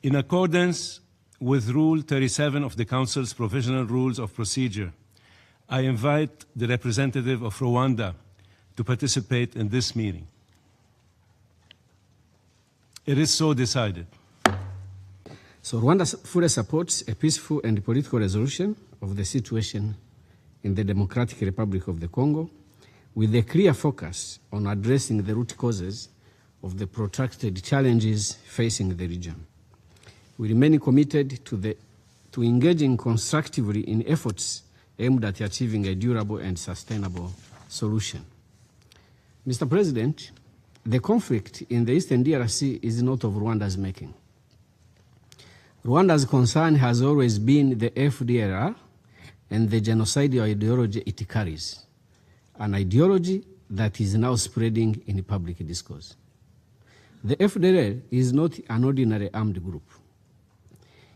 In accordance with Rule 37 of the Council's Provisional Rules of Procedure, I invite the representative of Rwanda to participate in this meeting. It is so decided. So Rwanda fully supports a peaceful and political resolution of the situation in the Democratic Republic of the Congo, with a clear focus on addressing the root causes of the protracted challenges facing the region. We remain committed to engaging constructively in efforts aimed at achieving a durable and sustainable solution. Mr. President, the conflict in the Eastern DRC is not of Rwanda's making. Rwanda's concern has always been the FDLR and the genocidal ideology it carries, an ideology that is now spreading in public discourse. The FDLR is not an ordinary armed group.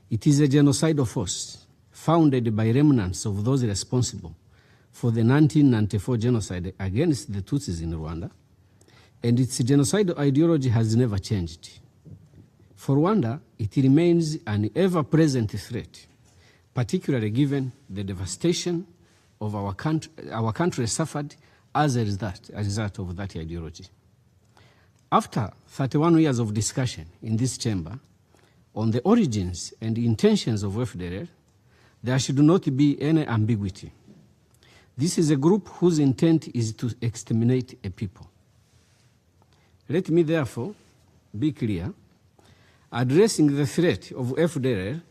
It is a genocidal force founded by remnants of those responsible for the 1994 genocide against the Tutsis in Rwanda, and its genocidal ideology has never changed. For Rwanda, it remains an ever-present threat, particularly given the devastation of our country suffered as a result of that ideology. After 31 years of discussion in this chamber on the origins and intentions of FDLR, there should not be any ambiguity. This is a group whose intent is to exterminate a people. Let me therefore be clear. Addressing the threat of FDLR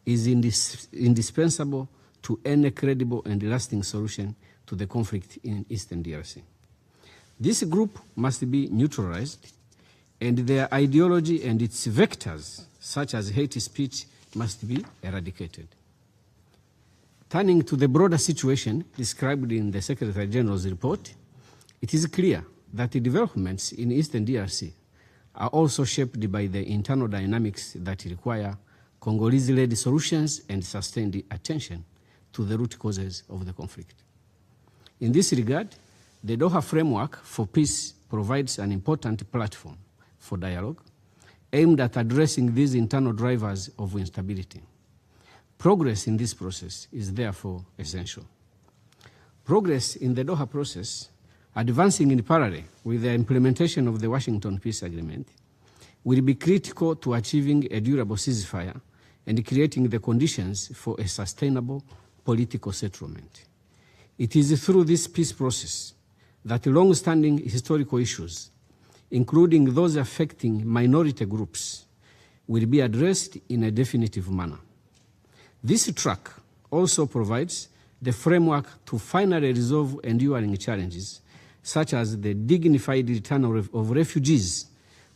is indispensable to any credible and lasting solution to the conflict in Eastern DRC. This group must be neutralized, and their ideology and its vectors, such as hate speech, must be eradicated. Turning to the broader situation described in the Secretary General's report, it is clear that the developments in Eastern DRC are also shaped by the internal dynamics that require Congolese-led solutions and sustained attention to the root causes of the conflict. In this regard, the Doha Framework for Peace provides an important platform for dialogue aimed at addressing these internal drivers of instability. Progress in this process is therefore essential. Progress in the Doha process, advancing in parallel with the implementation of the Washington Peace Agreement, will be critical to achieving a durable ceasefire and creating the conditions for a sustainable political settlement. It is through this peace process that long-standing historical issues, including those affecting minority groups, will be addressed in a definitive manner. This track also provides the framework to finally resolve enduring challenges, such as the dignified return of refugees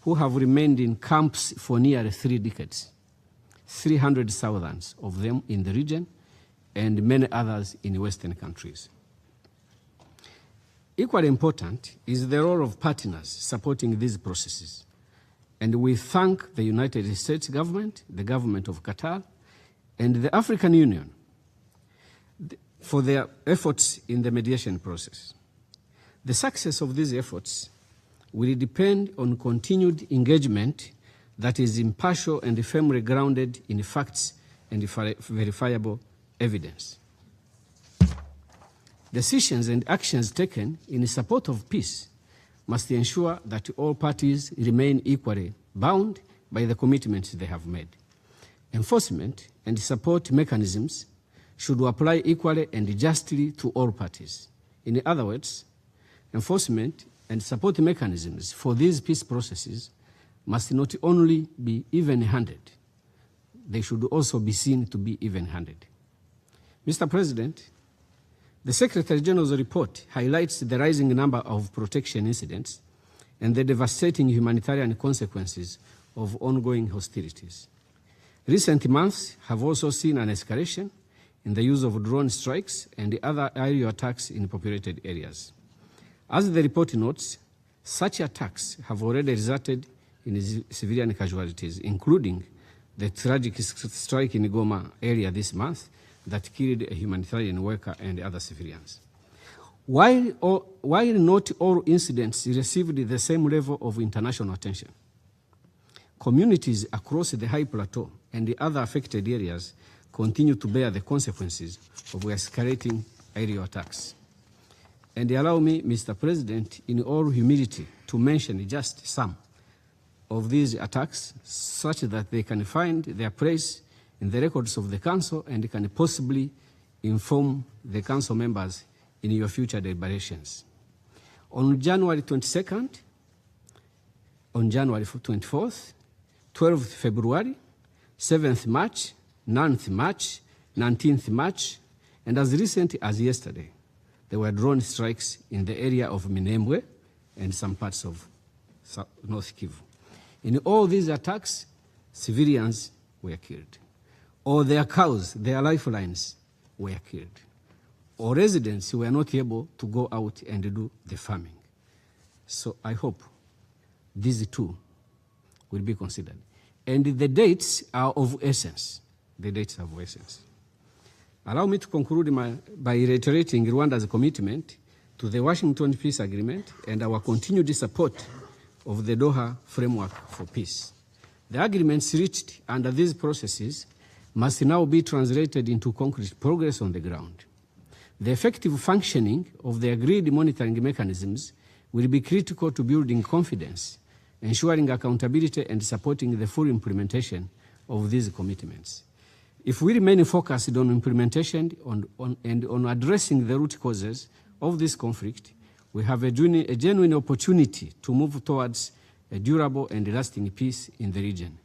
who have remained in camps for nearly 3 decades, 300,000 of them in the region and many others in Western countries. Equally important is the role of partners supporting these processes, and we thank the United States government, the government of Qatar, and the African Union for their efforts in the mediation process. The success of these efforts will depend on continued engagement that is impartial and firmly grounded in facts and verifiable evidence. Decisions and actions taken in support of peace must ensure that all parties remain equally bound by the commitments they have made. Enforcement and support mechanisms should apply equally and justly to all parties. In other words, enforcement and support mechanisms for these peace processes must not only be even-handed, they should also be seen to be even-handed. Mr. President, the Secretary General's report highlights the rising number of protection incidents and the devastating humanitarian consequences of ongoing hostilities. Recent months have also seen an escalation in the use of drone strikes and other aerial attacks in populated areas. As the report notes, such attacks have already resulted in civilian casualties, including the tragic strike in Goma area this month that killed a humanitarian worker and other civilians. While not all incidents received the same level of international attention, communities across the high plateau and the other affected areas continue to bear the consequences of escalating aerial attacks. And allow me, Mr. President, in all humility, to mention just some of these attacks such that they can find their place in the records of the Council and can possibly inform the Council members in your future deliberations. On January 22nd, on January 24th, 12th February, 7th March, 9th March, 19th March, and as recent as yesterday, there were drone strikes in the area of Minembwe and some parts of North Kivu. In all these attacks, civilians were killed. Or their cows, their lifelines were killed. Or residents who were not able to go out and do the farming. So I hope these two will be considered. And the dates are of essence. The dates are of essence. Allow me to conclude by reiterating Rwanda's commitment to the Washington Peace Agreement and our continued support of the Doha Framework for Peace. The agreements reached under these processes must now be translated into concrete progress on the ground. The effective functioning of the agreed monitoring mechanisms will be critical to building confidence, ensuring accountability and supporting the full implementation of these commitments. If we remain focused on implementation and on addressing the root causes of this conflict, we have a genuine opportunity to move towards a durable and lasting peace in the region.